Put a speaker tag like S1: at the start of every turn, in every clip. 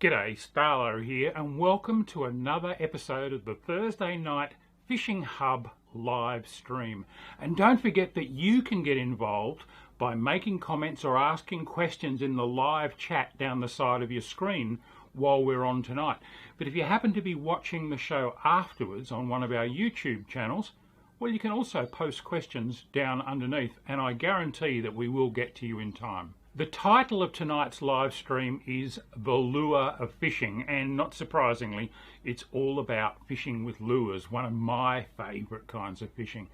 S1: G'day, Starlo here, and welcome to another episode of the Thursday Night Fishing Hub live stream. And don't forget that you can get involved by making comments or asking questions in the live chat down the side of your screen while we're on tonight. But if you happen to be watching the show afterwards on one of our YouTube channels, well, you can also post questions down underneath, and I guarantee that we will get to you in time. The title of tonight's live stream is The Lure of Fishing, and not surprisingly, it's all about fishing with lures, one of my favourite kinds of fishing.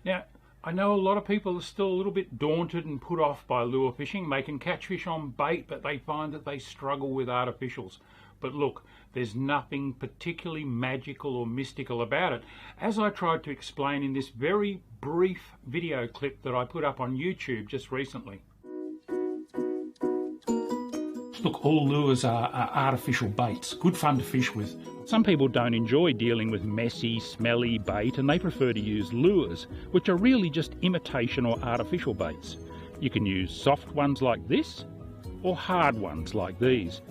S1: Now, I know a lot of people are still a little bit daunted and put off by lure fishing. They can catch fish on bait, but they find that they struggle with artificials. But look, there's nothing particularly magical or mystical about it, as I tried to explain in this very brief video clip that I put up on YouTube just recently. Look, all lures are artificial baits, good fun to fish with. Some people don't enjoy dealing with messy, smelly bait, and they prefer to use lures, which are really just imitation or artificial baits. You can use soft ones like this, or hard ones like these.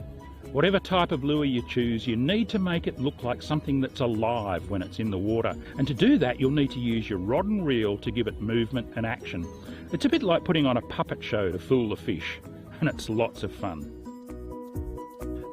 S1: Whatever type of lure you choose, you need to make it look like something that's alive when it's in the water. And to do that, you'll need to use your rod and reel to give it movement and action. It's a bit like putting on a puppet show to fool the fish, and it's lots of fun.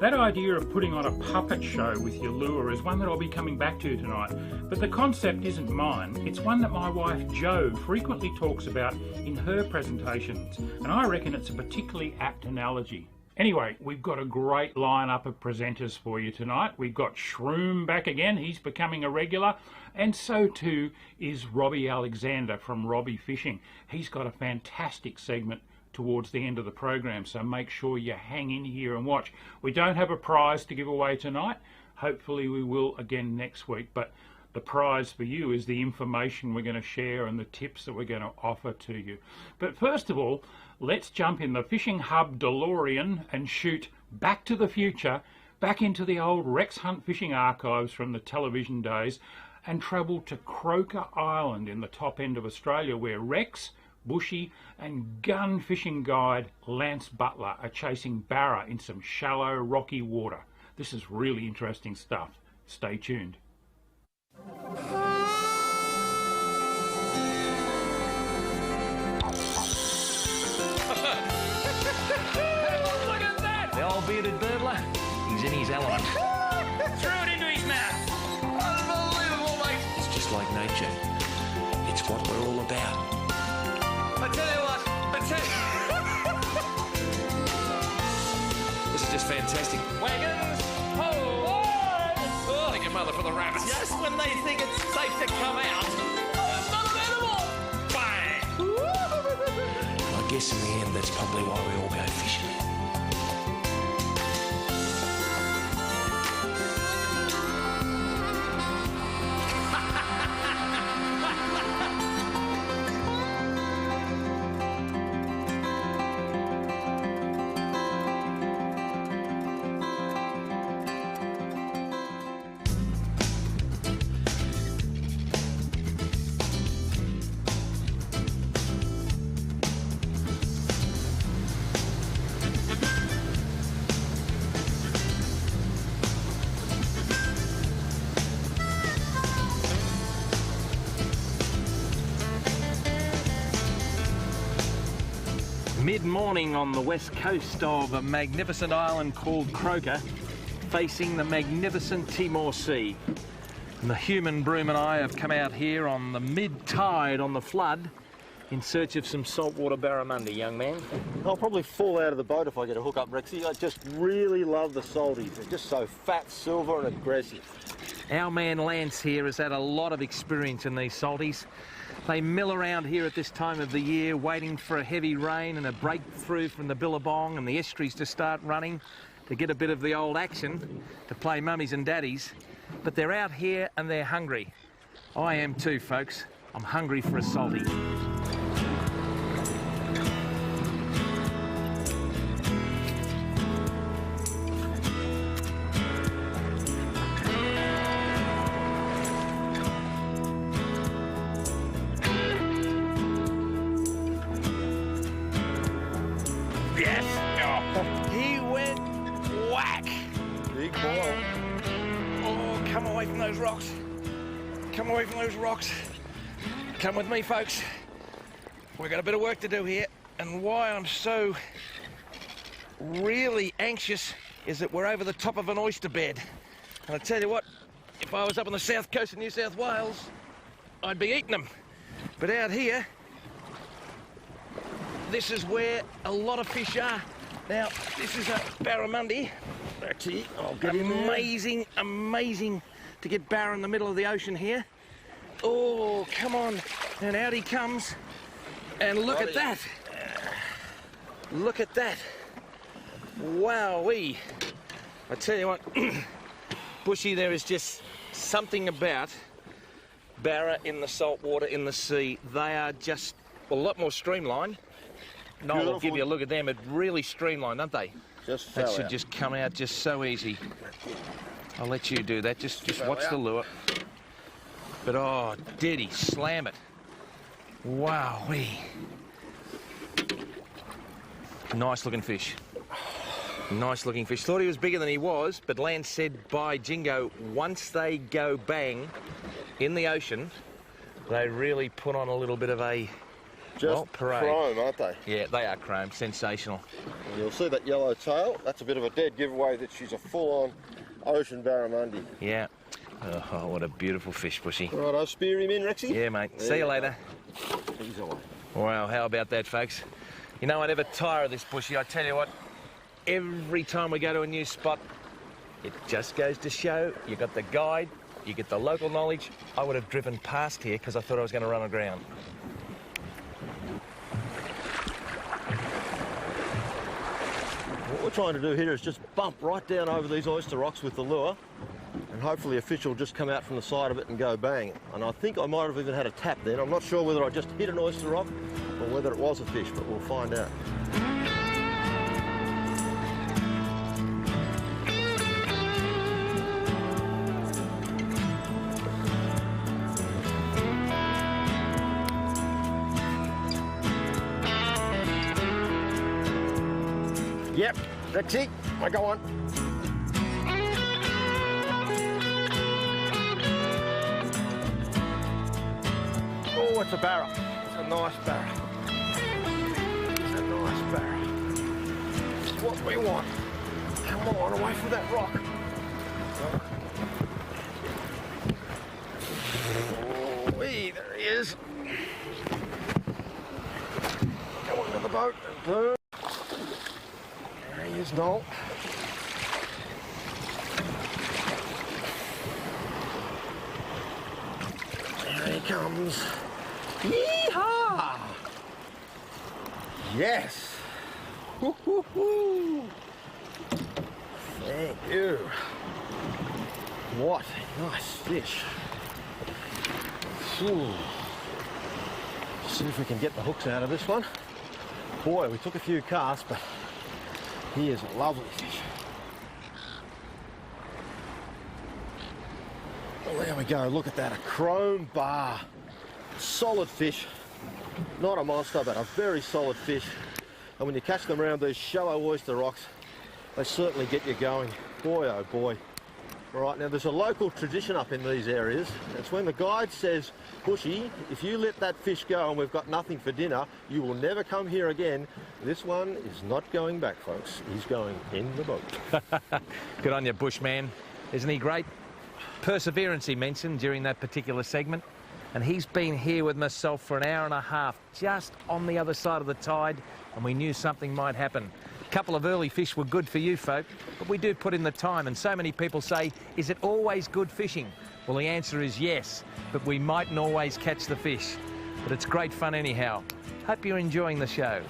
S1: That idea of putting on a puppet show with your lure is one that I'll be coming back to tonight, but the concept isn't mine. It's one that my wife Jo frequently talks about in her presentations, and I reckon it's a particularly apt analogy. Anyway, we've got a great lineup of presenters for you tonight. We've got Shroom back again, he's becoming a regular, and so too is Robbie Alexander from Robbie Fishing. He's got a fantastic segment towards the end of the program, so make sure you hang in here and watch. We don't have a prize to give away tonight. Hopefully we will again next week, but the prize for you is the information we're going to share and the tips that we're going to offer to you. But first of all, let's jump in the Fishing Hub DeLorean and shoot back to the future, back into the old Rex Hunt fishing archives from the television days, and travel to Croker Island in the top end of Australia, where Rex, Bushy and gun fishing guide Lance Butler are chasing barra in some shallow rocky water. This is really interesting stuff. Stay tuned.
S2: Hey, look at that! The old bearded birdler, he's in his element. Throw it into his mouth. Unbelievable, mate. It's just like nature. It's what we're all about. I tell you what, this is just fantastic. Wagons, ho! Oh, thank your mother for the rabbits. Just when they think it's safe to come out, not an animal! Bang! I guess in the end, that's probably why we all go fishing. Mid-morning on the west coast of a magnificent island called Croker, facing the magnificent Timor Sea. And the human Broom and I have come out here on the mid-tide on the flood in search of some saltwater barramundi, young man.
S3: I'll probably fall out of the boat if I get a hook up, Rexy. I just really love the salties. They're just so fat, silver and aggressive.
S2: Our man Lance here has had a lot of experience in these salties. They mill around here at this time of the year, waiting for a heavy rain and a breakthrough from the billabong and the estuaries to start running to get a bit of the old action, to play mummies and daddies. But they're out here and they're hungry. I am too, folks. I'm hungry for a salty. Yes! Oh. He went whack! rocks. Come away from those rocks. Come with me, folks. We've got a bit of work to do here. And why I'm so really anxious is that we're over the top of an oyster bed. And I tell you what, if I was up on the south coast of New South Wales, I'd be eating them. But out here, this is where a lot of fish are. Now, this is a barramundi.
S3: Rexy, I'll get him there.
S2: Amazing, amazing to get barra in the middle of the ocean here. Oh, come on. And out he comes. And look at that. Look at that. Wowee. I tell you what, Bushy, there is just something about barra in the salt water, in the sea. They are just a lot more streamlined. Noel will give you a look at them. It's really streamlined, aren't they?
S3: Just
S2: that should just come out just so easy. I'll let you do that. Just watch the lure. But oh, did he slam it? Wowee. Nice looking fish. Nice looking fish. Thought he was bigger than he was, but Lance said by Jingo, once they go bang in the ocean, they really put on a little bit of a parade.
S3: Chrome, aren't they?
S2: Yeah, they are chrome. Sensational.
S3: And you'll see that yellow tail. That's a bit of a dead giveaway that she's a full-on ocean barramundi.
S2: Yeah. Oh, what a beautiful fish, Bushy.
S3: Right, I'll spear him in, Rexy.
S2: Yeah, mate. See you later.
S3: He's away.
S2: Wow, how about that, folks? You know, I never tire of this, Bushy. I tell you what, every time we go to a new spot, it just goes to show you got the guide, you get the local knowledge. I would have driven past here because I thought I was going to run aground.
S3: What we're trying to do here is just bump right down over these oyster rocks with the lure, and hopefully a fish will just come out from the side of it and go bang. And I think I might have even had a tap then. I'm not sure whether I just hit an oyster rock or whether it was a fish, but we'll find out. Yep, Rexy, I go on. Oh, it's a barra. It's a nice barra. It's a nice barra. It's what we want. Come on, away from that rock. Oh, there he is. Go on to the boat and boom. There he is, Noel. There he comes. Yee-haw! Yes! Woo-hoo-hoo! Thank you. What a nice fish. Ooh. See if we can get the hooks out of this one. Boy, we took a few casts, but he is a lovely fish. Well, there we go. Look at that. A chrome bar. Solid fish. Not a monster, but a very solid fish. And when you catch them around these shallow oyster rocks, they certainly get you going. Boy, oh boy. All right, now there's a local tradition up in these areas. It's when the guide says, Bushy, if you let that fish go and we've got nothing for dinner, you will never come here again. This one is not going back, folks. He's going in the boat.
S2: Good on you, Bushman. Isn't he great? Perseverance he mentioned during that particular segment. And he's been here with myself for an hour and a half, just on the other side of the tide, and we knew something might happen. A couple of early fish were good for you folk, but we do put in the time, and so many people say, is it always good fishing? Well, the answer is yes, but we mightn't always catch the fish. But it's great fun anyhow. Hope you're enjoying the show.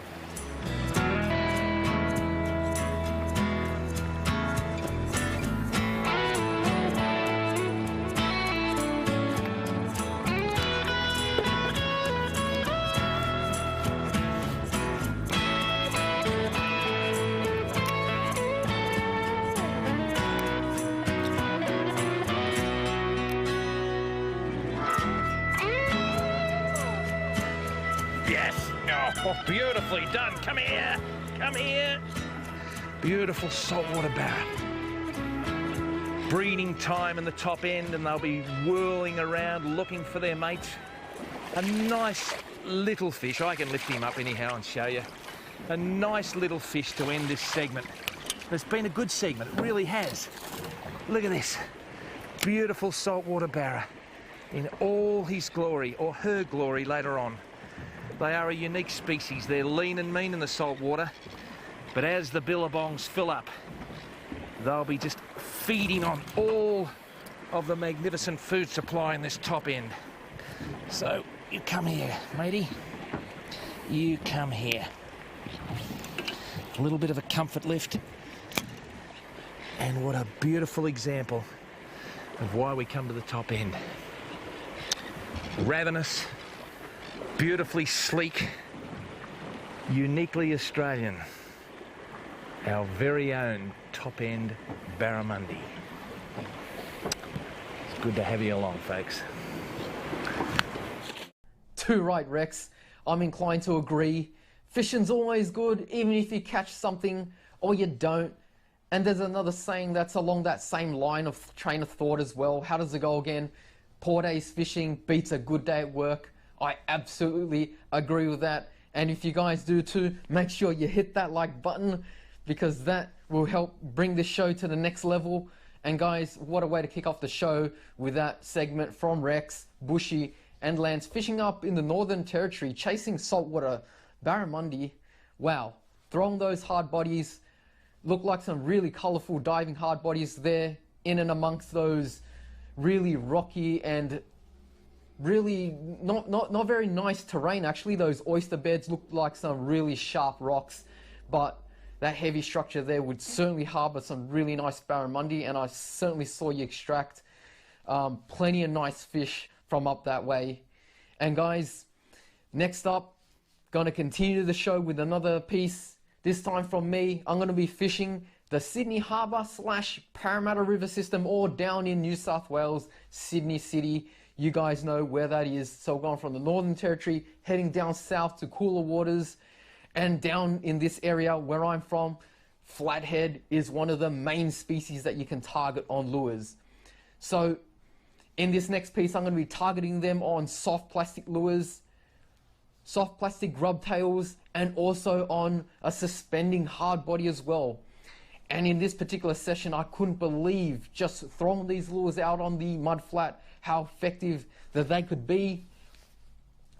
S2: Oh, beautifully done. Come here. Come here. Beautiful saltwater barra. breeding time in the top end, and they'll be whirling around looking for their mates. A nice little fish. I can lift him up anyhow and show you. A nice little fish to end this segment. It's been a good segment, it really has. Look at this. Beautiful saltwater barra in all his glory, or her glory later on. They are a unique species. They're lean and mean in the saltwater, but as the billabongs fill up, they'll be just feeding on all of the magnificent food supply in this top end. So you come here, matey. You come here. A little bit of a comfort lift. And what a beautiful example of why we come to the top end. Ravenous, beautifully sleek, uniquely Australian. Our very own top end barramundi. It's good to have you along, folks.
S4: Too right, Rex. I'm inclined to agree. Fishing's always good, even if you catch something or you don't. And there's another saying that's along that same line of train of thought as well. How does it go again? Poor day's fishing beats a good day at work. I absolutely agree with that. And if you guys do too, make sure you hit that like button, because that will help bring this show to the next level. And guys, what a way to kick off the show with that segment from Rex, Bushy and Lance fishing up in the Northern Territory, chasing saltwater barramundi. Wow, throwing those hard bodies. Look like some really colourful diving hard bodies there in and amongst those really rocky and really not very nice terrain. Actually, those oyster beds look like some really sharp rocks, but that heavy structure there would certainly harbour some really nice barramundi, and I certainly saw you extract plenty of nice fish from up that way. And guys, next up, going to continue the show with another piece. This time from me, I'm going to be fishing the Sydney Harbour / Parramatta River system, or down in New South Wales, Sydney City. You guys know where that is. So we're going from the Northern Territory, heading down south to cooler waters, and down in this area where I'm from, flathead is one of the main species that you can target on lures. So in this next piece, I'm going to be targeting them on soft plastic lures, soft plastic grub tails, and also on a suspending hard body as well. And in this particular session, I couldn't believe, just throwing these lures out on the mud flat, how effective that they could be.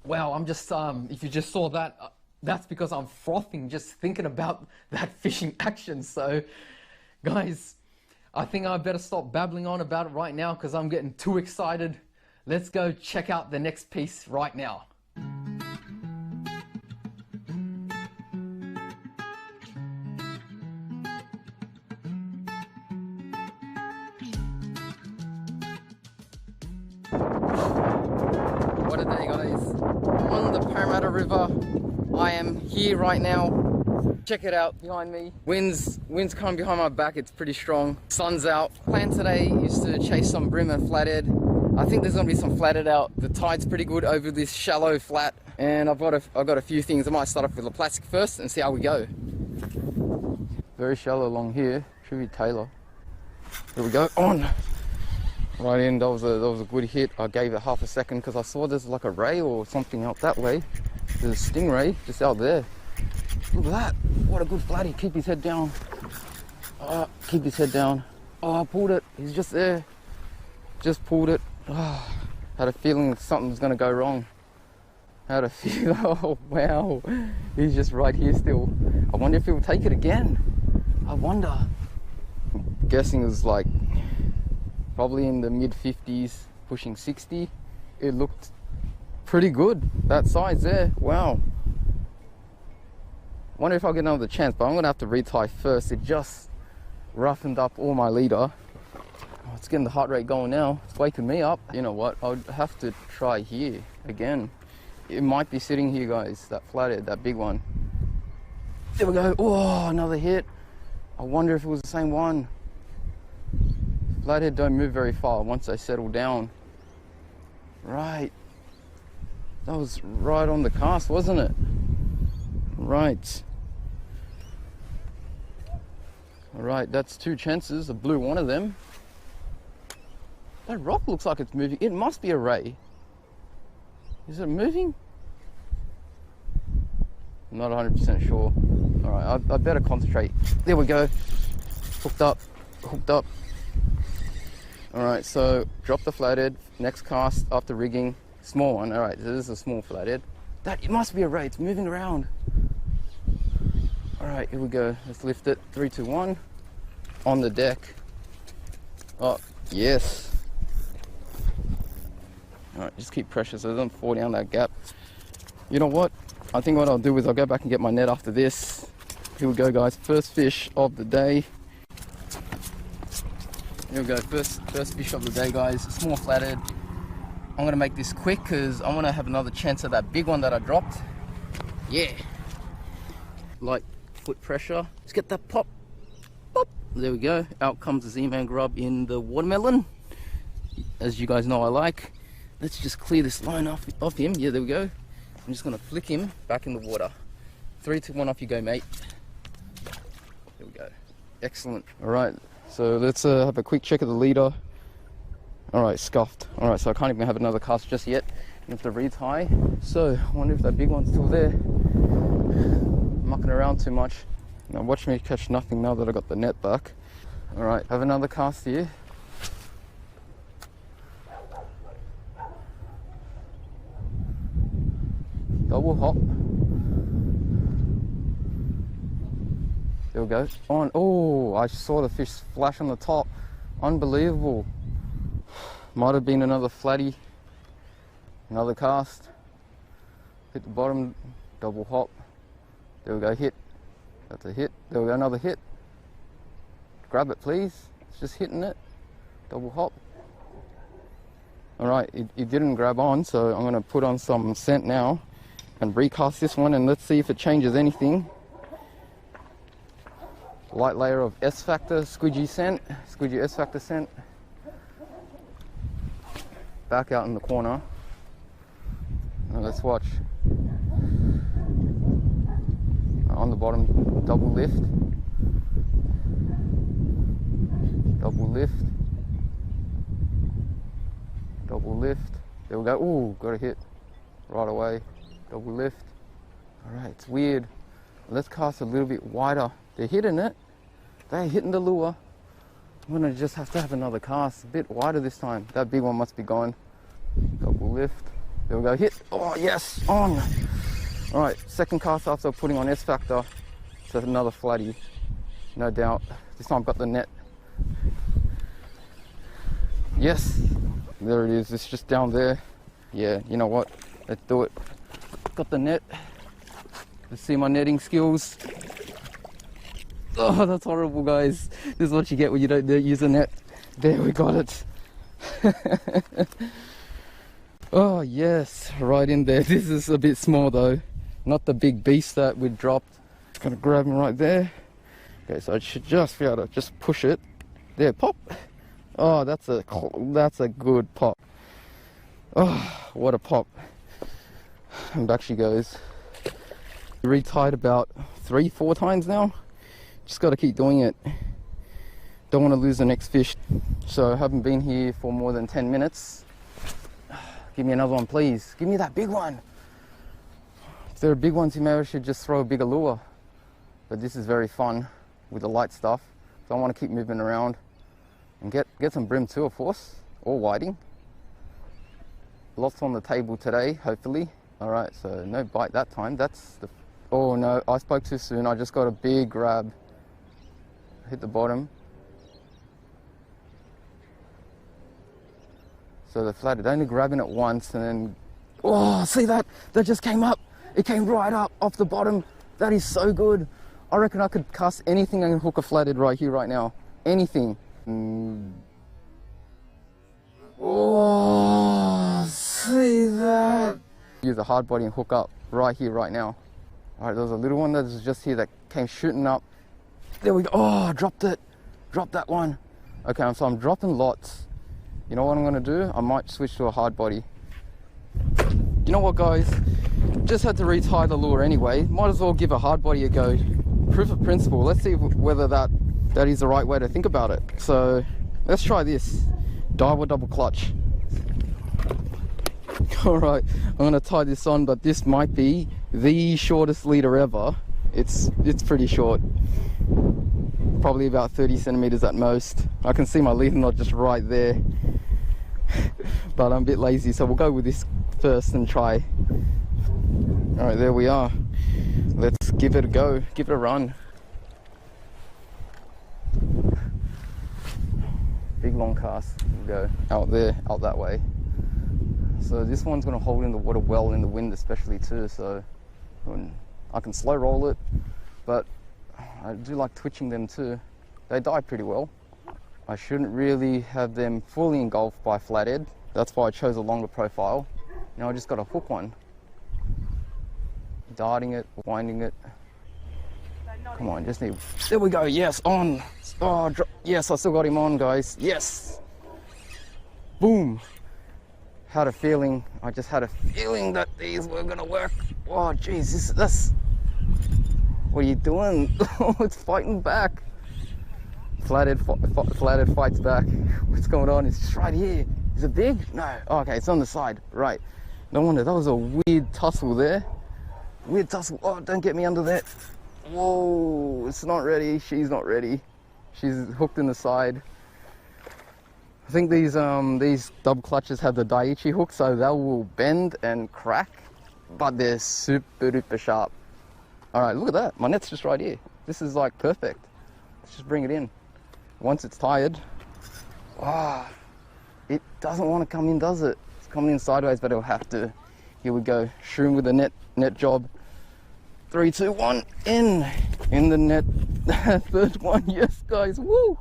S4: Wow, I'm just, if you just saw that, that's because I'm frothing just thinking about that fishing action. So guys, I think I better stop babbling on about it right now, because I'm getting too excited. Let's go check out the next piece right now. What a day, guys. On the Parramatta River, I am here right now. Check it out behind me. Wind's coming behind my back, it's pretty strong. Sun's out. Plan today is to chase some bream and flathead. I think there's gonna be some flathead out. The tide's pretty good over this shallow flat, and I've got a few things. I might start off with a plastic first and see how we go. Very shallow along here. Should be Taylor. Here we go. On. Right in. That was a good hit. I gave it half a second because I saw there's like a ray or something out that way. There's a stingray just out there. Look at that. What a good flatty. Keep his head down. Keep his head down. Oh, I pulled it. He's just there. Just pulled it. Oh, had a feeling something was going to go wrong. Had a feel. Oh, wow. He's just right here still. I wonder if he'll take it again. I wonder. I'm guessing it was like probably in the mid 50s, pushing 60. It looked pretty good. That size there. Wow. Wonder if I'll get another chance, but I'm going to have to retie first. It just roughened up all my leader. Oh, it's getting the heart rate going now. It's waking me up. You know what? I'll have to try here again. It might be sitting here, guys. That flathead, that big one. There we go. Oh, another hit. I wonder if it was the same one. Flathead don't move very far once they settle down. Right. That was right on the cast, wasn't it? Right. Alright, that's two chances. I blew one of them.
S5: That rock looks like it's moving. It must be a ray. Is it moving? I'm not 100% sure. Alright, I better concentrate. There we go. Hooked up. Hooked up. Alright, so drop the flathead. Next cast after rigging. Small one. Alright, this is a small flathead. It must be a ray. It's moving around. Alright, here we go. Let's lift it. 3, 2, 1. On the deck. Oh, yes. Alright, just keep pressure so it doesn't fall down that gap. You know what? I think what I'll do is I'll go back and get my net after this. Here we go, guys. First fish of the day. Here we go. First fish of the day, guys. Small flathead. I'm going to make this quick because I want to have another chance at that big one that I dropped. Yeah. Light foot pressure. Let's get that pop. Pop. There we go. Out comes the Z-Man grub in the watermelon. As you guys know I like. Let's just clear this line off him. Yeah, there we go. I'm just going to flick him back in the water. 3, 2, 1, off you go, mate. There we go. Excellent. Alright, so let's have a quick check of the leader. Alright, scuffed. Alright, so I can't even have another cast just yet. You have to retie. So, I wonder if that big one's still there. I'm mucking around too much. Now watch me catch nothing now that I got the net back. Alright, have another cast here. Double hop. There we go. On. Oh, I saw the fish flash on the top. Unbelievable. Might have been another flatty. Another cast. Hit the bottom. Double hop. There we go. Hit. That's a hit. There we go. Another hit. Grab it, please. It's just hitting it. Double hop. Alright, it didn't grab on, so I'm going to put on some scent now and recast this one, and let's see if it changes anything. Light layer of S Factor squidgy scent, squidgy S Factor scent. Back out in the corner. Now let's watch. On the bottom, double lift. Double lift. Double lift. There we go. Ooh, got a hit right away. Double lift. Alright, it's weird. Let's cast a little bit wider. They're hitting it. They're hitting the lure. I'm gonna just have to have another cast. A bit wider this time. That big one must be gone. Double lift. There we go. Hit. Oh, yes. On. Alright, second cast after putting on S Factor. So another flatty. No doubt. This time I've got the net. Yes. There it is. It's just down there. Yeah, you know what? Let's do it. Got the net. Let's see my netting skills. Oh, that's horrible, guys. This is what you get when you don't use a net. There, we got it. Oh, yes. Right in there. This is a bit small, though. Not the big beast that we dropped. Just gonna grab him right there. Okay, so I should just be able to just push it. There, pop. Oh, that's a good pop. Oh, what a pop. And back she goes. Retied about 3-4 times now. Just got to keep doing it. Don't want to lose the next fish. So I haven't been here for more than 10 minutes. Give me another one, please. Give me that big one. If there are big ones, you maybe I should just throw a bigger lure. But this is very fun with the light stuff. So I want to keep moving around and get some brim too, of course, or whiting. Lots on the table today, hopefully. All right, so no bite that time. That's the, oh no, I spoke too soon. I just got a big grab. Hit the bottom. So the flathead only grabbing it once and then, oh, see that? That just came up. It came right up off the bottom. That is so good. I reckon I could cast anything and hook a flathead right here, right now. Anything. Oh, see that? Use a hard body and hook up right here, right now. All right, there was a little one that was just here that came shooting up. There we go. Oh, I dropped it. Dropped that one. Okay, so I'm dropping lots. You know what I'm gonna do? I might switch to a hard body. You know what, guys? Just had to retie the lure anyway. Might as well give a hard body a go. Proof of principle. Let's see whether that is the right way to think about it. So let's try this. Dive or double clutch? Alright, I'm gonna tie this on, but this might be the shortest leader ever. It's pretty short. Probably about 30 centimeters at most. I can see my leader knot just right there. But I'm a bit lazy, so we'll go with this first and try. Alright, there we are. Let's give it a go, give it a run. Big long cast. We'll go out there, out that way. So this one's going to hold in the water well in the wind especially too, so I can slow roll it, but I do like twitching them too. They die pretty well. I shouldn't really have them fully engulfed by flathead. That's why I chose a longer profile. Now I just got to hook one. Darting it, winding it. Come on, just need... There we go, yes, on! Oh, yes, I still got him on, guys. Yes! Boom! Had a feeling, I just had a feeling that these were gonna work. Oh jeez, that's... What are you doing? It's fighting back. Flathead fights back. What's going on? It's just right here. Is it big? No. Oh, okay, it's on the side. Right. No wonder, that was a weird tussle there. Weird tussle. Oh, don't get me under that. Whoa, it's not ready. She's not ready. She's hooked in the side. I think these double clutches have the Daiichi hook, so they will bend and crack, but they're super duper sharp. All right, look at that. My net's just right here. This is like perfect. Let's just bring it in. Once it's tired, it doesn't want to come in, does it? It's coming in sideways, but it'll have to. Here we go. Shroom with the net job. 3, 2, 1, in the net. Third one, yes, guys. Woo!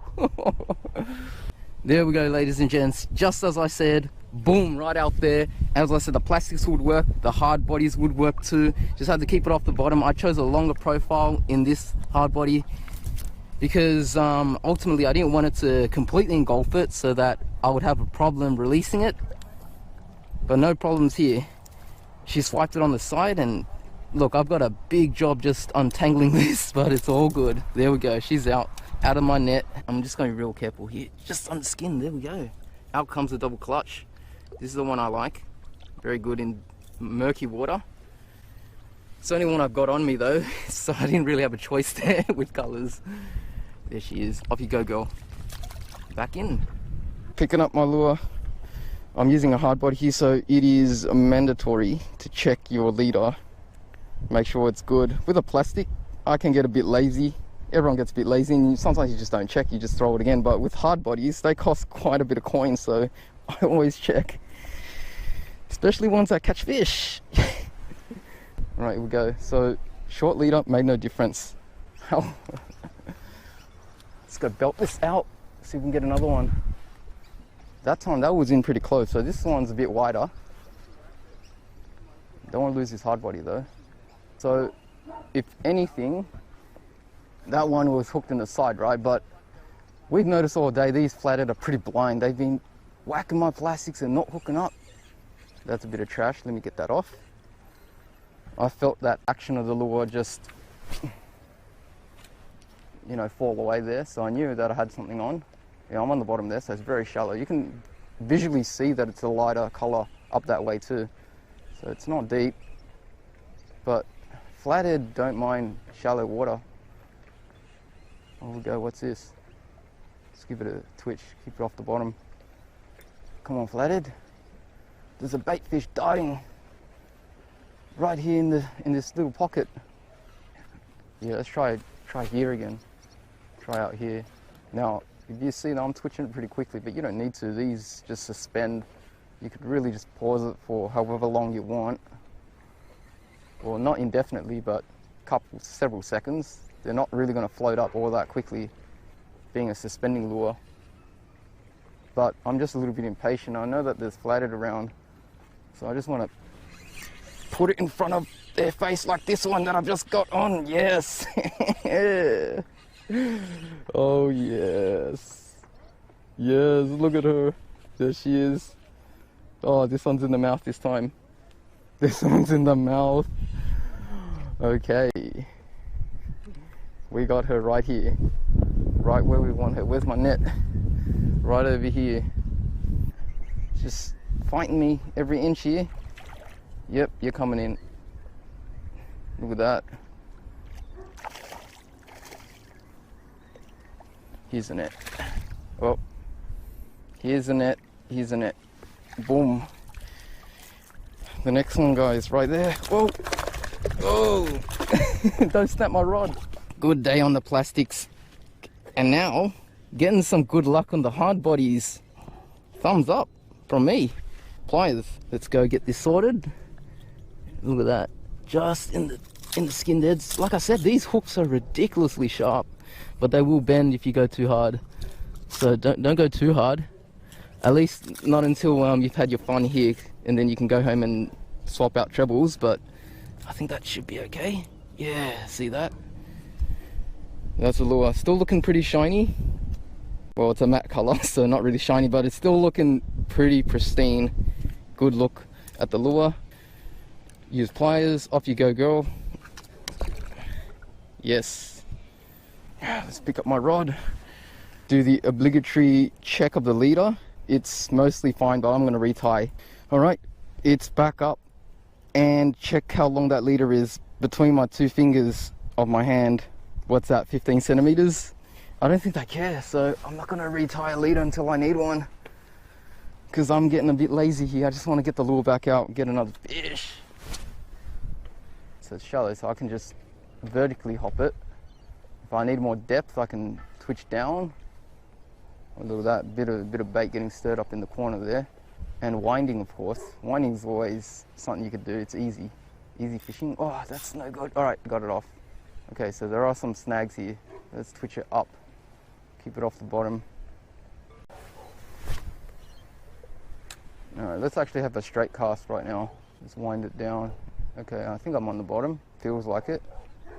S5: There we go, ladies and gents. Just as I said, boom, right out there. As I said, the plastics would work, the hard bodies would work too. Just had to keep it off the bottom. I chose a longer profile in this hard body because ultimately I didn't want it to completely engulf it so that I would have a problem releasing it. But no problems here. She swiped it on the side, and look, I've got a big job just untangling this, but it's all good. There we go, she's out of my net. I'm just going to be real careful here. Just on the skin, there we go. Out comes the double clutch. This is the one I like. Very good in murky water. It's the only one I've got on me though, so I didn't really have a choice there with colours. There she is. Off you go, girl. Back in. Picking up my lure. I'm using a hard body here, so it is mandatory to check your leader. Make sure it's good. With a plastic, I can get a bit lazy. Everyone gets a bit lazy, and sometimes you just don't check, you just throw it again. But with hard bodies, they cost quite a bit of coin, so I always check. Especially ones that catch fish. Alright, here we go. So, short leader made no difference. Let's go belt this out, see if we can get another one. That time, that was in pretty close, so this one's a bit wider. Don't want to lose this hard body though. So, if anything, that one was hooked in the side, right? But we've noticed all day these flathead are pretty blind. They've been whacking my plastics and not hooking up. That's a bit of trash. Let me get that off. I felt that action of the lure just, you know, fall away there. So I knew that I had something on. Yeah, I'm on the bottom there, so it's very shallow. You can visually see that it's a lighter color up that way too. So it's not deep, but flathead don't mind shallow water. Oh, we go, what's this? Let's give it a twitch, keep it off the bottom. Come on, flathead. There's a bait fish darting right here in this little pocket. Yeah, let's try here again. Try out here. Now, if you see that I'm twitching it pretty quickly, but you don't need to. These just suspend. You could really just pause it for however long you want. Well, not indefinitely, but several seconds. They're not really going to float up all that quickly, being a suspending lure. But I'm just a little bit impatient. I know that there's flathead around, so I just want to put it in front of their face like this one that I've just got on. Yes! Oh yes. Yes, look at her. There she is. Oh, this one's in the mouth this time. This one's in the mouth. Okay. We got her right here. Right where we want her. Where's my net? Right over here. just fighting me every inch here. Yep, you're coming in. Look at that. Here's the net. Oh, here's the net. Here's the net. Boom. The next one, guys, right there. Whoa. Oh, don't snap my rod. Good day on the plastics. And now, getting some good luck on the hard bodies. Thumbs up from me. Pliers, let's go get this sorted. Look at that. Just in the skin deads. Like I said, these hooks are ridiculously sharp, but they will bend if you go too hard. So don't go too hard. At least not until you've had your fun here, and then you can go home and swap out trebles, but I think that should be okay. Yeah, see that? That's a lure. Still looking pretty shiny. Well, it's a matte color, so not really shiny, but it's still looking pretty pristine. Good look at the lure. Use pliers. Off you go, girl. Yes. Let's pick up my rod. Do the obligatory check of the leader. It's mostly fine, but I'm going to retie. All right, it's back up. And check how long that leader is between my two fingers of my hand. What's that, 15 centimeters? I don't think they care, so I'm not going to retie a leader until I need one, because I'm getting a bit lazy here. I just want to get the lure back out and get another fish. So it's shallow, so I can just vertically hop it. If I need more depth, I can twitch down. Look at that, bit of bait getting stirred up in the corner there. And winding, of course. Winding is always something you could do. It's easy fishing. Oh, that's no good. All right, got it off. Okay, so there are some snags here. Let's twitch it up. Keep it off the bottom. All right, let's actually have a straight cast right now. Just wind it down. Okay, I think I'm on the bottom. Feels like it.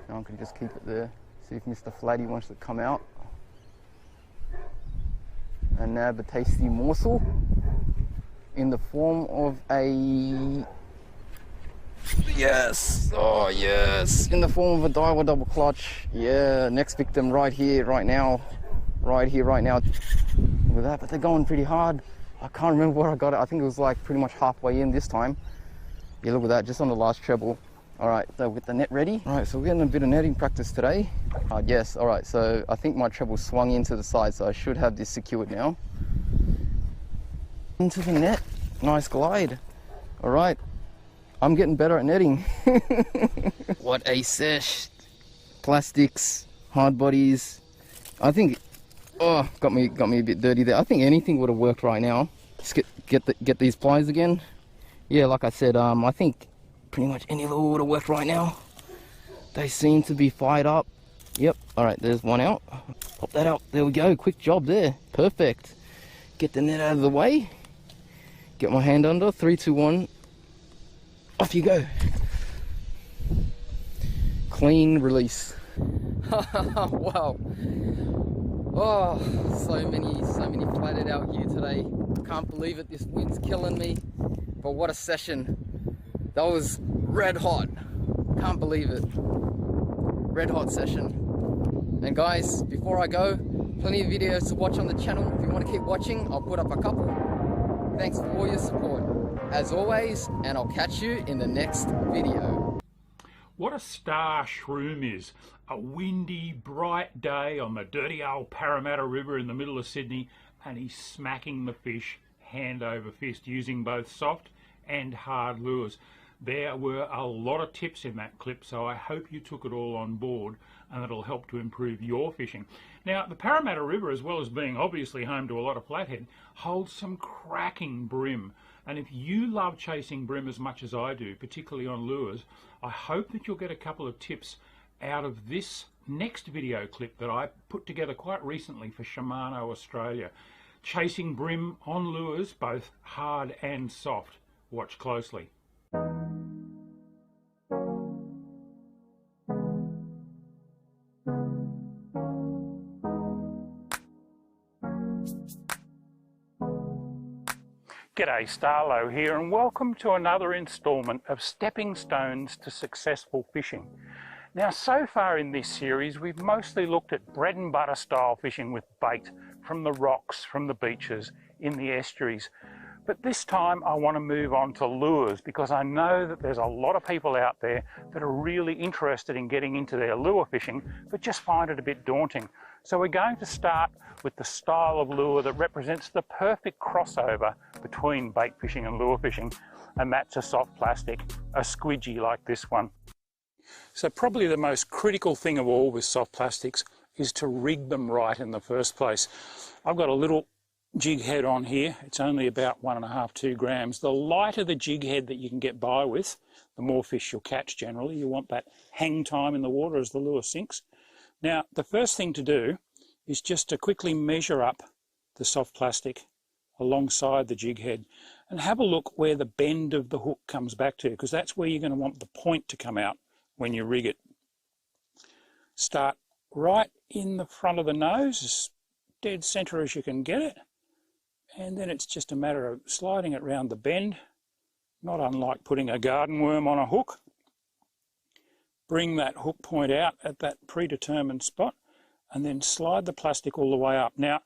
S5: Now I can just keep it there. See if Mr. Flatty wants to come out and nab a tasty morsel in the form of a... Yes! Oh yes! In the form of a Daiwa double clutch. Yeah, next victim right here, right now. Right here, right now. Look at that, but they're going pretty hard. I can't remember where I got it. I think it was like pretty much halfway in this time. Yeah, look at that, just on the last treble. All right, so we'll get the net ready. All right, so we're getting a bit of netting practice today. Yes, all right, so I think my treble swung into the side, so I should have this secured now. Into the net, nice glide. All right, I'm getting better at netting. What a sesh. Plastics, hard bodies. I think, oh, got me a bit dirty there. I think anything would have worked right now. Just get these pliers again. Yeah, like I said, I think pretty much any lure would have worked right now. They seem to be fired up. Yep, all right, there's one out. Pop that out, there we go, quick job there, perfect. Get the net out of the way. Get my hand under, 3, 2, 1. Off you go. Clean release. Wow. Oh, so many flatted out here today. Can't believe it, this wind's killing me. But what a session. That was red hot. Can't believe it. Red hot session. And guys, before I go, plenty of videos to watch on the channel. If you want to keep watching, I'll put up a couple. Thanks for all your support, as always, and I'll catch you in the next video.
S1: What a star Shroom is. A windy, bright day on the dirty old Parramatta River in the middle of Sydney, and he's smacking the fish hand over fist using both soft and hard lures. There were a lot of tips in that clip, so I hope you took it all on board and it'll help to improve your fishing. Now, the Parramatta River, as well as being obviously home to a lot of flathead, holds some cracking brim. And if you love chasing brim as much as I do, particularly on lures, I hope that you'll get a couple of tips out of this next video clip that I put together quite recently for Shimano Australia. Chasing brim on lures, both hard and soft. Watch closely. G'day, Starlo here, and welcome to another instalment of Stepping Stones to Successful Fishing. Now, so far in this series, we've mostly looked at bread and butter style fishing with bait from the rocks, from the beaches, in the estuaries. But this time I want to move on to lures, because I know that there's a lot of people out there that are really interested in getting into their lure fishing, but just find it a bit daunting. So we're going to start with the style of lure that represents the perfect crossover between bait fishing and lure fishing, and that's a soft plastic, a squidgy like this one. So probably the most critical thing of all with soft plastics is to rig them right in the first place. I've got a little jig head on here. It's only about 1.5 to 2 grams. The lighter the jig head that you can get by with, the more fish you'll catch generally. You want that hang time in the water as the lure sinks. Now, the first thing to do is just to quickly measure up the soft plastic alongside the jig head and have a look where the bend of the hook comes back to, because that's where you're going to want the point to come out when you rig it. Start right in the front of the nose, as dead center as you can get it, and then it's just a matter of sliding it round the bend, not unlike putting a garden worm on a hook. Bring that hook point out at that predetermined spot and then slide the plastic all the way up. Now,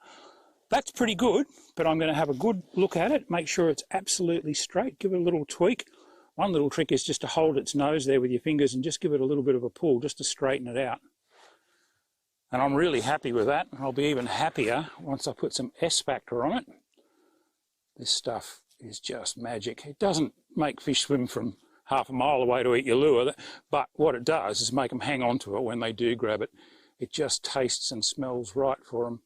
S1: that's pretty good, but I'm going to have a good look at it, make sure it's absolutely straight, give it a little tweak. One little trick is just to hold its nose there with your fingers and just give it a little bit of a pull just to straighten it out. And I'm really happy with that. I'll be even happier once I put some S factor on it. This stuff is just magic. It doesn't make fish swim from half a mile away to eat your lure, but what it does is make them hang on to it when they do grab it. It just tastes and smells right for them.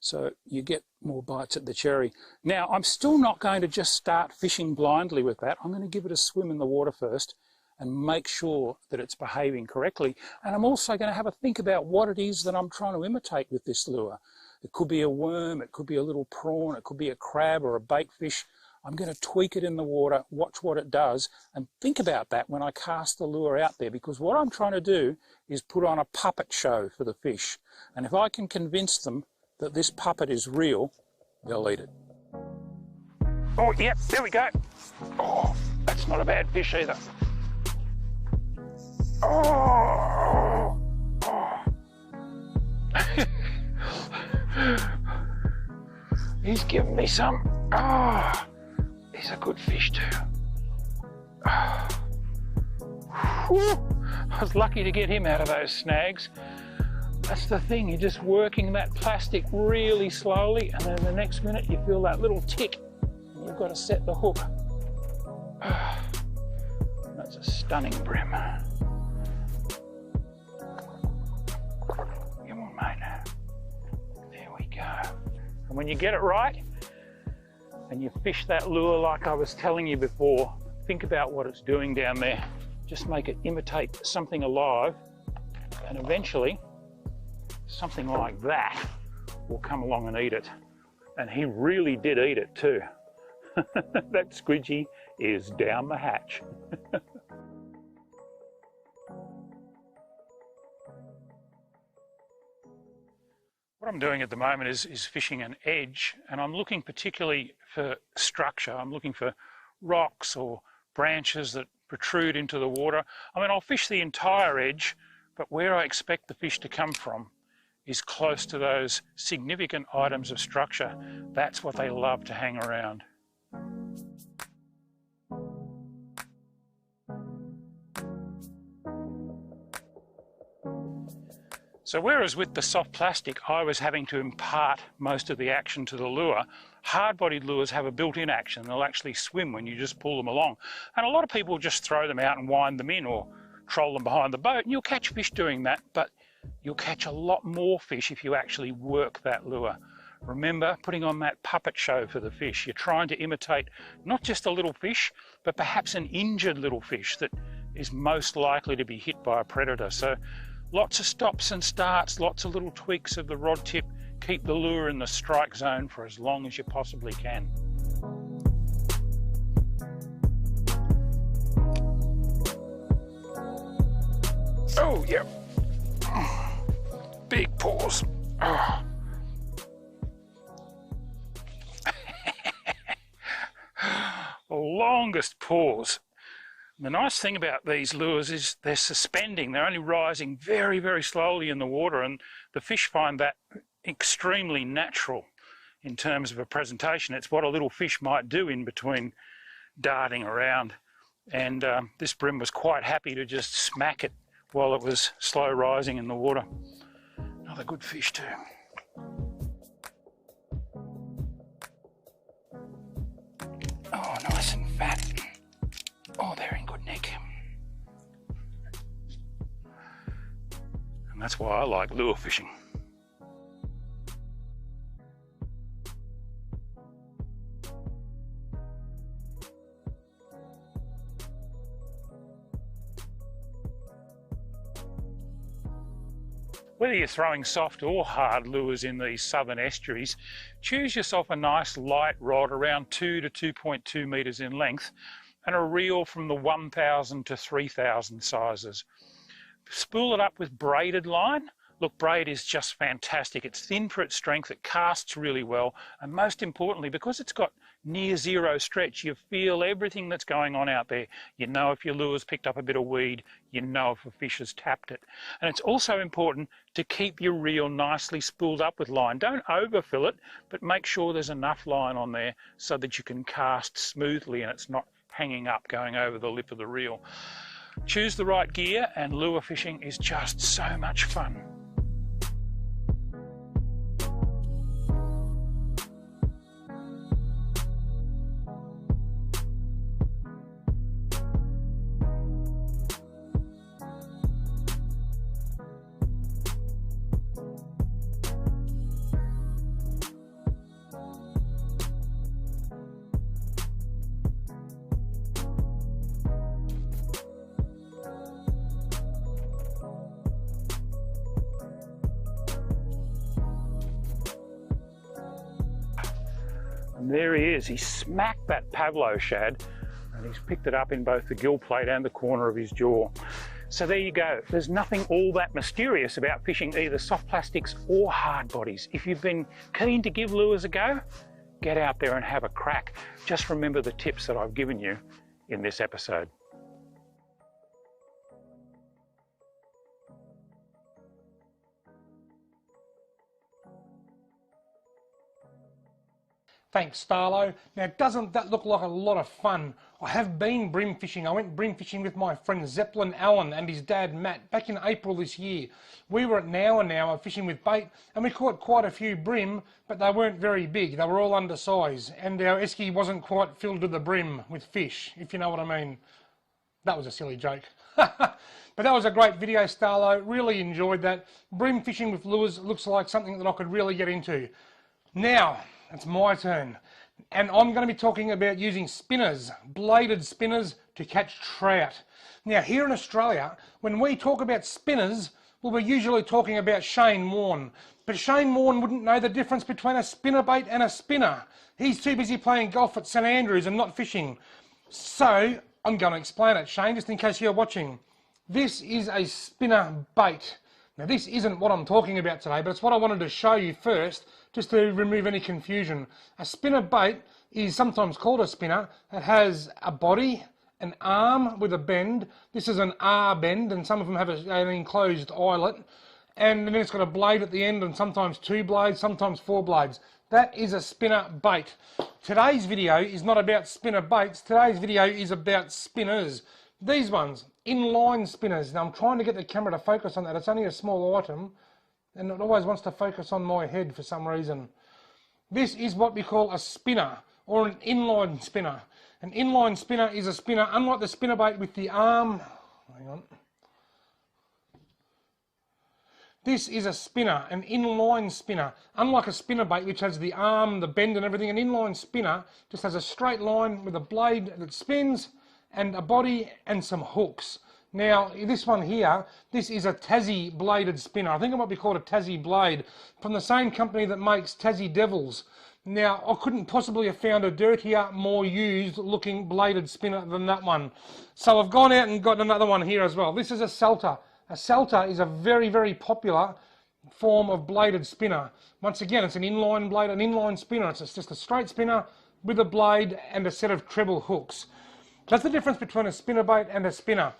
S1: So you get more bites at the cherry. Now, I'm still not going to just start fishing blindly with that. I'm going to give it a swim in the water first and make sure that it's behaving correctly. And I'm also going to have a think about what it is that I'm trying to imitate with this lure. It could be a worm, it could be a little prawn, it could be a crab or a bait fish. I'm going to tweak it in the water, watch what it does, and think about that when I cast the lure out there, because what I'm trying to do is put on a puppet show for the fish. And if I can convince them that this puppet is real, they'll eat it. Oh, yep, there we go. Oh, that's not a bad fish either. Oh, oh. He's giving me some. Oh, he's a good fish too. Oh. I was lucky to get him out of those snags. That's the thing, you're just working that plastic really slowly, and then the next minute you feel that little tick and you've got to set the hook. Oh, that's a stunning brim. Come on, mate. There we go. And when you get it right and you fish that lure like I was telling you before, think about what it's doing down there. Just make it imitate something alive, and eventually something like that will come along and eat it. And he really did eat it too. That squidgy is down the hatch. What I'm doing at the moment is fishing an edge, and I'm looking particularly for structure. I'm looking for rocks or branches that protrude into the water. I mean, I'll fish the entire edge, but where I expect the fish to come from is close to those significant items of structure. That's what they love to hang around. So whereas with the soft plastic I was having to impart most of the action to the lure, hard-bodied lures have a built-in action. They'll actually swim when you just pull them along. And a lot of people just throw them out and wind them in or troll them behind the boat, and you'll catch fish doing that, but you'll catch a lot more fish if you actually work that lure. Remember, putting on that puppet show for the fish. You're trying to imitate not just a little fish, but perhaps an injured little fish that is most likely to be hit by a predator. So lots of stops and starts, lots of little tweaks of the rod tip. Keep the lure in the strike zone for as long as you possibly can. Oh, yep. Big paws. Oh. The longest paws. The nice thing about these lures is they're suspending. They're only rising very, very slowly in the water, and the fish find that extremely natural. in terms of a presentation. It's what a little fish might do in between darting around. And this bream was quite happy to just smack it while it was slow rising in the water. Another good fish too. Oh, nice and fat. Oh, they're in good nick. And that's why I like lure fishing. Whether you're throwing soft or hard lures in these southern estuaries, choose yourself a nice light rod around 2 to 2.2 metres in length and a reel from the 1,000 to 3,000 sizes. Spool it up with braided line. Look, braid is just fantastic. It's thin for its strength, it casts really well, and most importantly, because it's got near zero stretch, you feel everything that's going on out there. You know if your lure's picked up a bit of weed, you know if a fish has tapped it. And it's also important to keep your reel nicely spooled up with line. Don't overfill it, but make sure there's enough line on there so that you can cast smoothly and it's not hanging up going over the lip of the reel. Choose the right gear and lure fishing is just so much fun. And there he is. He smacked that Pavlo shad and he's picked it up in both the gill plate and the corner of his jaw. So there you go. There's nothing all that mysterious about fishing either soft plastics or hard bodies. If you've been keen to give lures a go, get out there and have a crack. Just remember the tips that I've given you in this episode.
S6: Thanks, Starlo. Now, doesn't that look like a lot of fun? I have been bream fishing. I went bream fishing with my friend Zeppelin Allen and his dad Matt back in April this year. We were at Now fishing with bait and we caught quite a few bream, but they weren't very big. They were all undersized and our esky wasn't quite filled to the brim with fish, if you know what I mean. That was a silly joke. But that was a great video, Starlo. Really enjoyed that. Bream fishing with lures looks like something that I could really get into. Now, it's my turn, and I'm going to be talking about using spinners, bladed spinners, to catch trout. Now, here in Australia, when we talk about spinners, well, we're usually talking about Shane Warne. But Shane Warne wouldn't know the difference between a spinnerbait and a spinner. He's too busy playing golf at St Andrews and not fishing. So, I'm going to explain it, Shane, just in case you're watching. This is a spinner bait. Now, this isn't what I'm talking about today, but it's what I wanted to show you first, just to remove any confusion. A spinner bait is sometimes called a spinner. It has a body, an arm with a bend. This is an R bend, and some of them have an enclosed eyelet. And then it's got a blade at the end, and sometimes 2 blades, sometimes 4 blades. That is a spinner bait. Today's video is not about spinner baits. Today's video is about spinners. These ones, inline spinners. Now I'm trying to get the camera to focus on that. It's only a small item, and it always wants to focus on my head for some reason. This is what we call a spinner, or an inline spinner. An inline spinner is a spinner, unlike the spinnerbait with the arm. Hang on. This is a spinner, an inline spinner. Unlike a spinnerbait, which has the arm, the bend and everything, an inline spinner just has a straight line with a blade that spins and a body and some hooks. Now, this one here, this is a Tassie bladed spinner. I think it might be called a Tassie blade, from the same company that makes Tassie Devils. Now, I couldn't possibly have found a dirtier, more used looking bladed spinner than that one. So I've gone out and got another one here as well. This is a Salter. A Salter is a very, very popular form of bladed spinner. Once again, it's an inline blade, an inline spinner. It's just a straight spinner with a blade and a set of treble hooks. That's the difference between a spinnerbait and a spinner.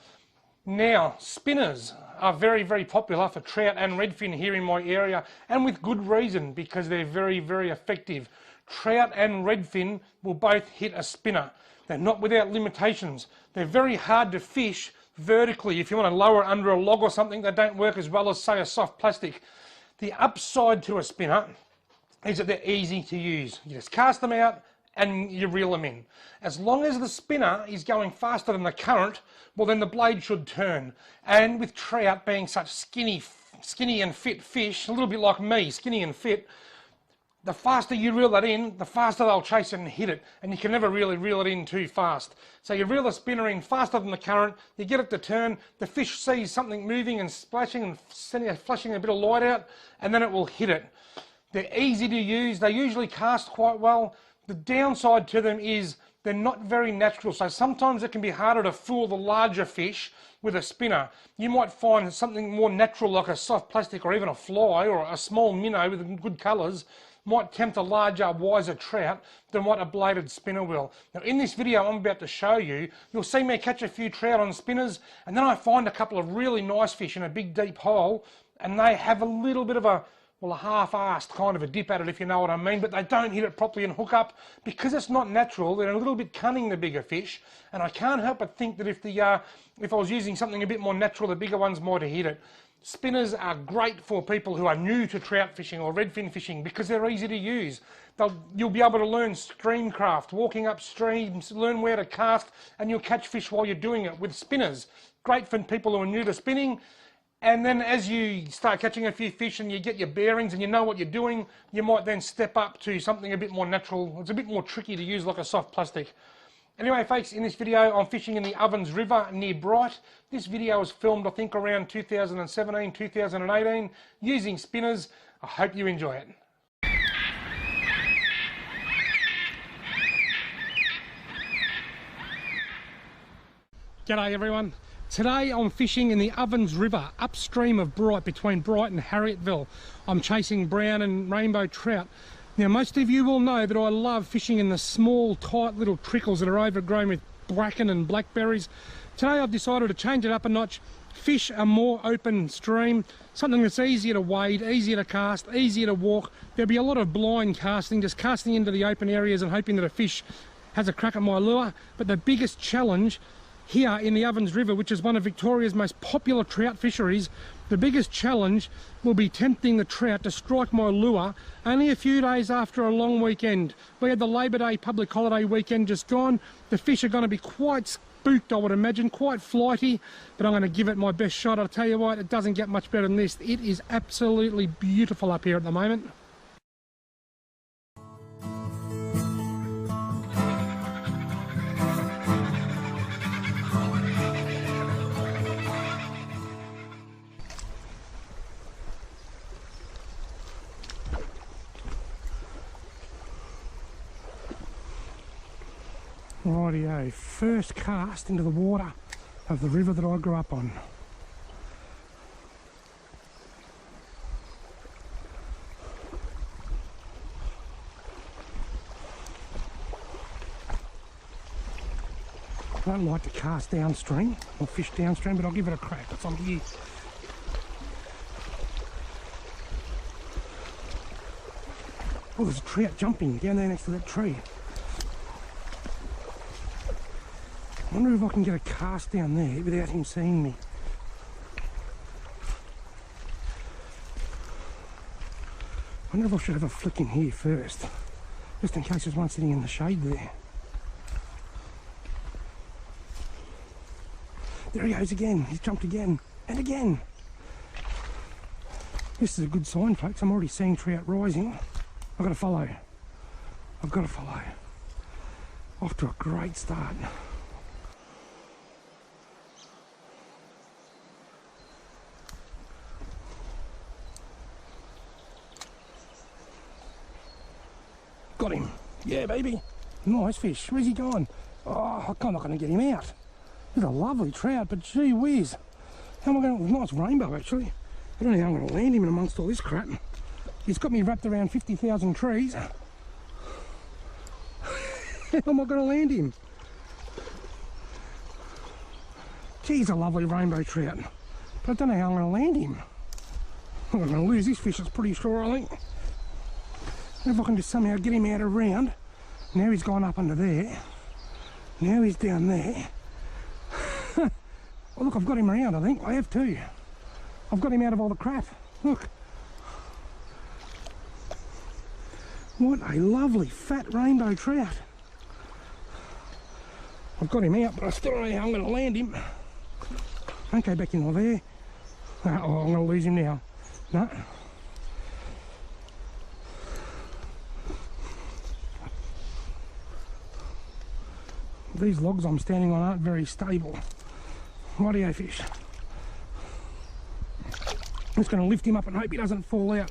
S6: Now, spinners are very, very popular for trout and redfin here in my area, and with good reason, because they're very, very effective. Trout and redfin will both hit a spinner. They're not without limitations. They're very hard to fish vertically. If you want to lower it under a log or something, they don't work as well as, say, a soft plastic. The upside to a spinner is that they're easy to use. You just cast them out and you reel them in. As long as the spinner is going faster than the current, well, then the blade should turn. And with trout being such skinny and fit fish, a little bit like me, skinny and fit, the faster you reel that in, the faster they'll chase it and hit it, and you can never really reel it in too fast. So you reel the spinner in faster than the current, you get it to turn, the fish sees something moving and splashing and flashing a bit of light out, and then it will hit it. They're easy to use, they usually cast quite well. The downside to them is they're not very natural, so sometimes it can be harder to fool the larger fish with a spinner. You might find something more natural like a soft plastic or even a fly or a small minnow with good colours might tempt a larger, wiser trout than what a bladed spinner will. Now in this video I'm about to show you, you'll see me catch a few trout on spinners, and then I find a couple of really nice fish in a big deep hole, and they have a little bit of a, well, a half-assed kind of a dip at it, if you know what I mean, but they don't hit it properly and hook up. Because it's not natural, they're a little bit cunning, the bigger fish, and I can't help but think that if I was using something a bit more natural, the bigger ones might have hit it. Spinners are great for people who are new to trout fishing or redfin fishing because they're easy to use. You'll be able to learn streamcraft, walking up streams, learn where to cast, and you'll catch fish while you're doing it with spinners. Great for people who are new to spinning. And then as you start catching a few fish and you get your bearings and you know what you're doing, you might then step up to something a bit more natural. It's a bit more tricky to use like a soft plastic. Anyway folks, in this video I'm fishing in the Ovens River near Bright. This video was filmed I think around 2017, 2018 using spinners. I hope you enjoy it. G'day everyone. Today I'm fishing in the Ovens River upstream of Bright, between Bright and Harriettville. I'm chasing brown and rainbow trout. Now most of you will know that I love fishing in the small tight little trickles that are overgrown with bracken and blackberries. Today I've decided to change it up a notch, fish a more open stream, something that's easier to wade, easier to cast, easier to walk. There'll be a lot of blind casting, just casting into the open areas and hoping that a fish has a crack at my lure. But the biggest challenge here in the Ovens River, which is one of Victoria's most popular trout fisheries, the biggest challenge will be tempting the trout to strike my lure only a few days after a long weekend. We had the Labor Day public holiday weekend just gone. The fish are going to be quite spooked, I would imagine, quite flighty, but I'm going to give it my best shot. I'll tell you what, it doesn't get much better than this. It is absolutely beautiful up here at the moment. Rightio, first cast into the water of the river that I grew up on. I don't like to cast downstream or fish downstream, but I'll give it a crack. That's on here. Oh, there's a trout jumping down there next to that tree. I wonder if I can get a cast down there without him seeing me. I wonder if I should have a flick in here first, just in case there's one sitting in the shade there. There he goes again. He's jumped again and again. This is a good sign, folks. I'm already seeing trout rising. I've got to follow. I've got to follow. Off to a great start. Got him. Yeah, baby. Nice fish. Where's he gone? Oh, I'm not going to get him out. He's a lovely trout, but gee whiz. How am I going to... Nice rainbow, actually. I don't know how I'm going to land him in amongst all this crap. He's got me wrapped around 50,000 trees. How am I going to land him? Gee, he's a lovely rainbow trout. But I don't know how I'm going to land him. I'm going to lose this fish, that's pretty sure, I think. If I can just somehow get him out around. Now he's gone up under there. Now he's down there. Oh, look, I've got him around, I think. I have too. I've got him out of all the crap. Look. What a lovely fat rainbow trout. I've got him out, but I still don't know how I'm going to land him. Don't go back in there. Oh, I'm going to lose him now. No. These logs I'm standing on aren't very stable. Rightio fish. I'm just going to lift him up and hope he doesn't fall out.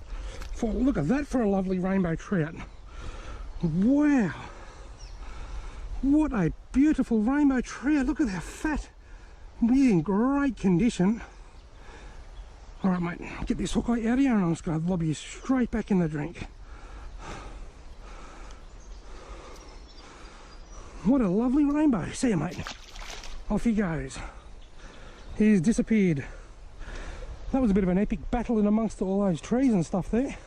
S6: Look at that for a lovely rainbow trout. Wow. What a beautiful rainbow trout. Look at how fat. He's in great condition. Alright mate, get this hook out of here and I'm just going to lob you straight back in the drink. What a lovely rainbow. See you mate. Off he goes. He's disappeared. That was a bit of an epic battle in amongst all those trees and stuff there.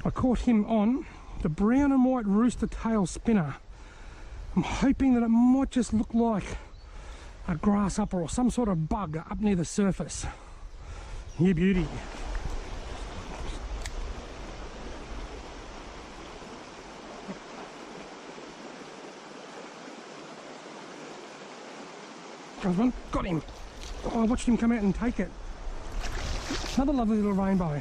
S6: I caught him on the brown and white rooster tail spinner. I'm hoping that it might just look like a grasshopper or some sort of bug up near the surface. Yeah, beauty. One. Got him. Oh, I watched him come out and take it. Another lovely little rainbow.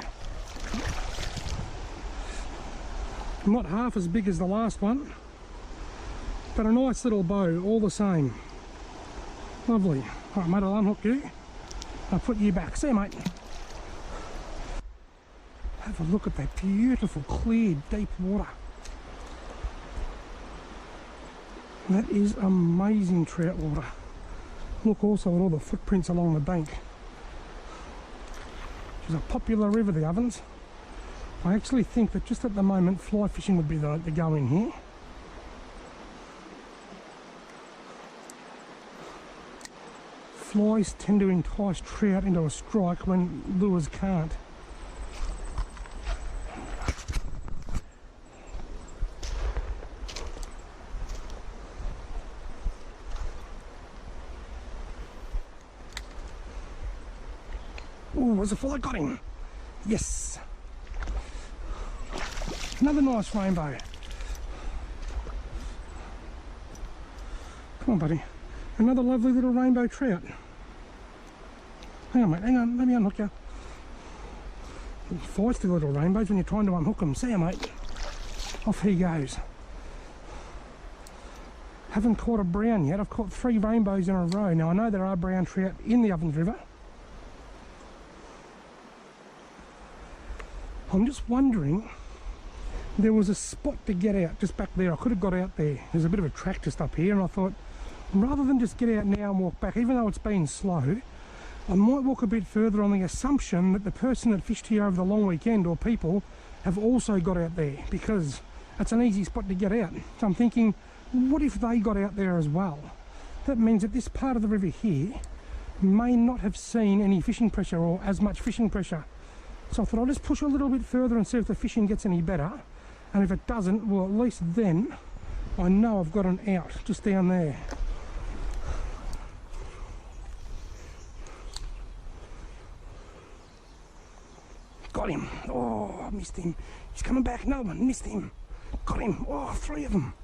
S6: Not half as big as the last one, but a nice little bow all the same. Lovely. Alright mate, I'll unhook you. I'll put you back. See you mate. Have a look at that beautiful, clear, deep water. That is amazing trout water. Look also at all the footprints along the bank. Which is a popular river, the Ovens. I actually think that just at the moment fly fishing would be the go in here. Flies tend to entice trout into a strike when lures can't. Oh, there's a fly, got him. Yes. Another nice rainbow. Come on, buddy. Another lovely little rainbow trout. Hang on, mate, hang on. Let me unhook you. Feisty little rainbows when you're trying to unhook them. See ya, mate. Off he goes. Haven't caught a brown yet. I've caught 3 rainbows in a row. Now, I know there are brown trout in the Ovens River. I'm just wondering, there was a spot to get out just back there. I could have got out there. There's a bit of a track just up here, and I thought, rather than just get out now and walk back, even though it's been slow, I might walk a bit further on the assumption that the person that fished here over the long weekend, or people, have also got out there, because it's an easy spot to get out. So I'm thinking, what if they got out there as well? That means that this part of the river here may not have seen any fishing pressure or as much fishing pressure. So I thought I'll just push a little bit further and see if the fishing gets any better. And if it doesn't, well, at least then I know I've got an out just down there. Got him. Oh, I missed him. He's coming back. Another one. Missed him. Got him. Oh, 3 of them.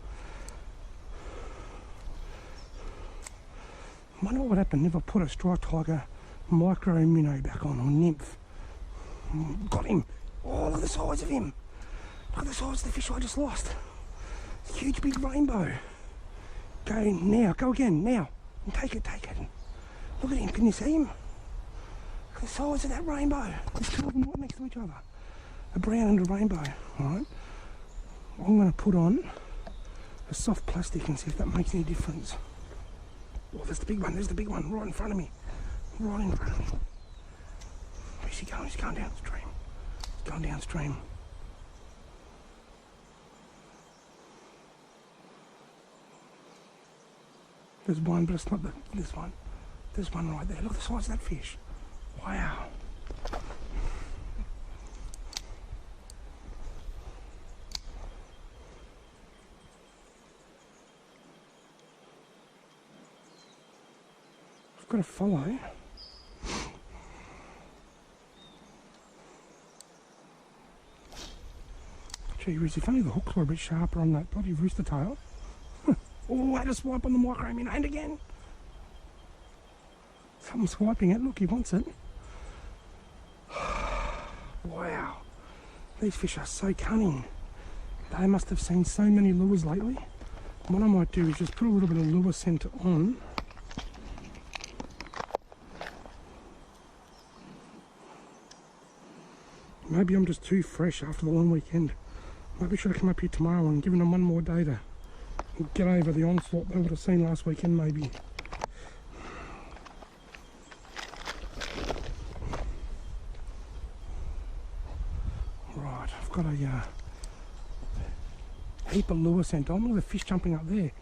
S6: I wonder what would happen if I put a striped tiger micro minnow back on, or nymph. Got him. Oh, look at the size of him. Look at the size of the fish I just lost. Huge big rainbow. Go now. Go again. Now. And take it. Take it. Look at him. Can you see him? Look at the size of that rainbow. There's 2 of them right next to each other. A brown and a rainbow. Alright. I'm going to put on a soft plastic and see if that makes any difference. Oh, there's the big one. There's the big one right in front of me. Right in front of me. Where's he going? He's going downstream. He's going downstream. There's one, but it's not this one. There's one right there. Look at the size of that fish. Wow. I've got to follow. Gee whiz, if only the hooks were a bit sharper on that bloody rooster tail. Oh, I had a swipe on the micro in hand again. Something's swiping it. Look, he wants it. Wow. These fish are so cunning. They must have seen so many lures lately. What I might do is just put a little bit of lure scent on. Maybe I'm just too fresh after the long weekend. Maybe I should have come up here tomorrow and given them one more day to get over the onslaught they would have seen last weekend maybe. Right, I've got a heap of lure scent on. Look at the fish jumping up there.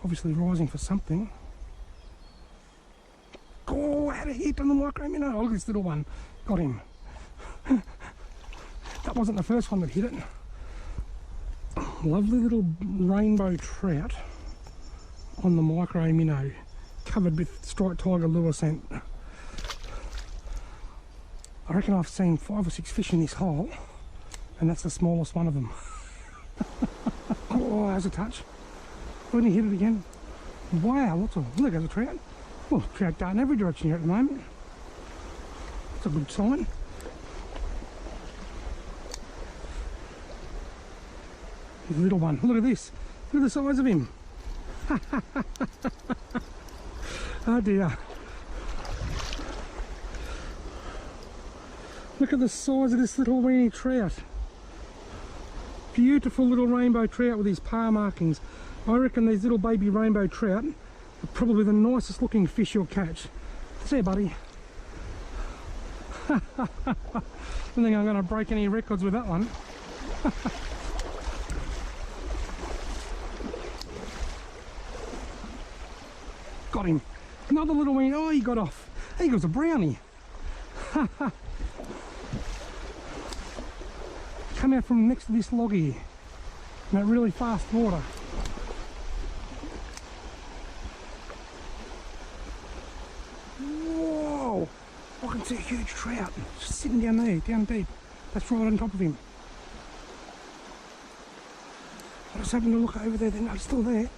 S6: Obviously rising for something. Oh, I had a hit on the micro minnow. Oh, look at this little one. Got him. That wasn't the first one that hit it. Lovely little rainbow trout on the micro minnow, covered with striped tiger lure scent. I reckon I've seen 5 or 6 fish in this hole, and that's the smallest one of them. Oh, there's a touch. When he hit it again. Wow, look, there's a trout. Oh, trout darting every direction here at the moment. That's a good sign. His little one. Look at this. Look at the size of him. Oh dear. Look at the size of this little weeny trout. Beautiful little rainbow trout with his paw markings. I reckon these little baby rainbow trout are probably the nicest looking fish you'll catch. See you, buddy. I don't think I'm going to break any records with that one. Got him. Another little one. Oh, he got off. He was a brownie. Come out from next to this log here. In that really fast water. Whoa! I can see a huge trout just sitting down there, down deep. That's right on top of him. I was having to look over there, no, he's still there.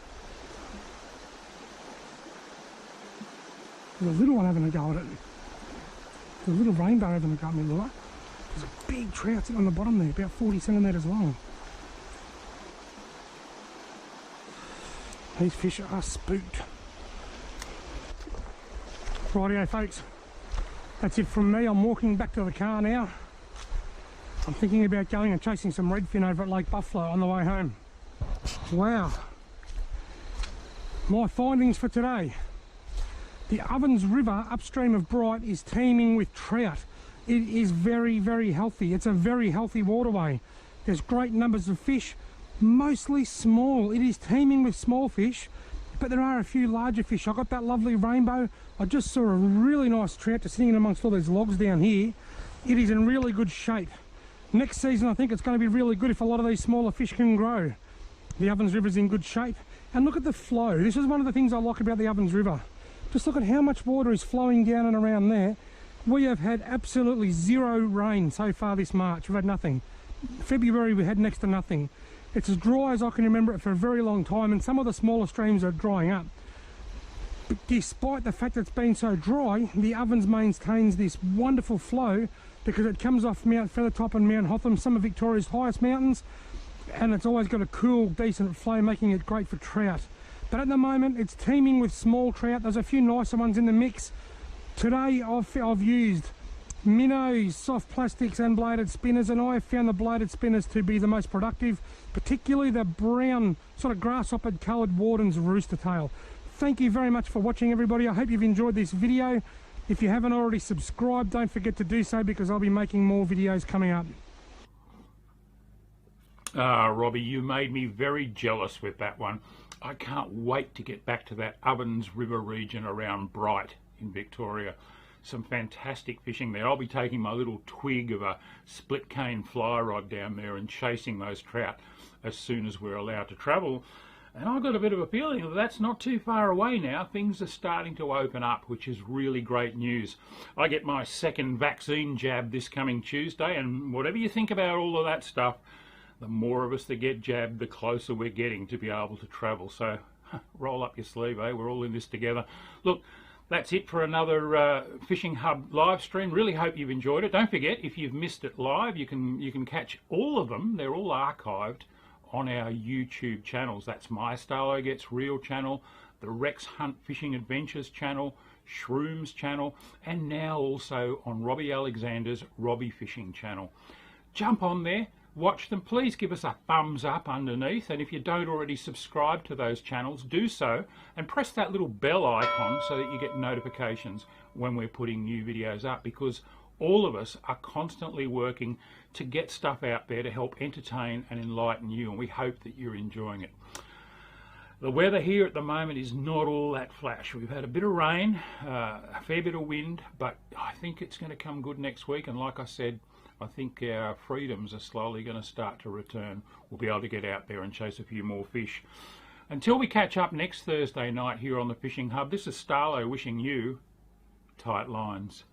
S6: There's a little one having a go at it. There's a little rainbow having a go at me lure. There's a big trout sitting on the bottom there, about 40 centimetres long. These fish are spooked. Rightio folks, that's it from me. I'm walking back to the car now. I'm thinking about going and chasing some redfin over at Lake Buffalo on the way home. Wow. My findings for today. The Ovens River upstream of Bright is teeming with trout. It is very, very healthy. It's a very healthy waterway. There's great numbers of fish, mostly small. It is teeming with small fish, but there are a few larger fish. I got that lovely rainbow. I just saw a really nice trout just sitting in amongst all these logs down here. It is in really good shape. Next season I think it's going to be really good if a lot of these smaller fish can grow. The Ovens River is in good shape. And look at the flow. This is one of the things I like about the Ovens River. Just look at how much water is flowing down and around there. We have had absolutely zero rain so far this March. We've had nothing. February we had next to nothing. It's as dry as I can remember it for a very long time, and some of the smaller streams are drying up. But despite the fact that it's been so dry, the Ovens maintains this wonderful flow because it comes off Mount Feathertop and Mount Hotham, some of Victoria's highest mountains, and it's always got a cool, decent flow, making it great for trout. But at the moment it's teeming with small trout. There's a few nicer ones in the mix. Today I've used minnows, soft plastics and bladed spinners, and I have found the bladed spinners to be the most productive, particularly the brown sort of grasshopper coloured Warden's rooster tail. Thank you very much for watching, everybody. I hope you've enjoyed this video. If you haven't already subscribed, don't forget to do so because I'll be making more videos coming up.
S1: Robbie, you made me very jealous with that one. I can't wait to get back to that Ovens River region around Bright in Victoria. Some fantastic fishing there. I'll be taking my little twig of a split cane fly rod down there and chasing those trout as soon as we're allowed to travel. And I've got a bit of a feeling that that's not too far away now. Things are starting to open up, which is really great news. I get my second vaccine jab this coming Tuesday, and whatever you think about all of that stuff, the more of us that get jabbed, the closer we're getting to be able to travel. So roll up your sleeve, eh? We're all in this together. Look, that's it for another Fishing Hub live stream. Really hope you've enjoyed it. Don't forget, if you've missed it live, you can catch all of them. They're all archived on our YouTube channels. That's my Starlo Gets Real channel, the Rex Hunt Fishing Adventures channel, Shroom's channel, and now also on Robbie Alexander's Robbie Fishing channel. Jump on there, watch them. Please give us a thumbs up underneath, and if you don't already subscribe to those channels, do so, and press that little bell icon so that you get notifications when we're putting new videos up, because all of us are constantly working to get stuff out there to help entertain and enlighten you, and we hope that you're enjoying it. The weather here at the moment is not all that flash. We've had a bit of rain, a fair bit of wind, but I think it's going to come good next week, and like I said, I think our freedoms are slowly going to start to return. We'll be able to get out there and chase a few more fish. Until we catch up next Thursday night here on the Fishing Hub, this is Starlo wishing you tight lines.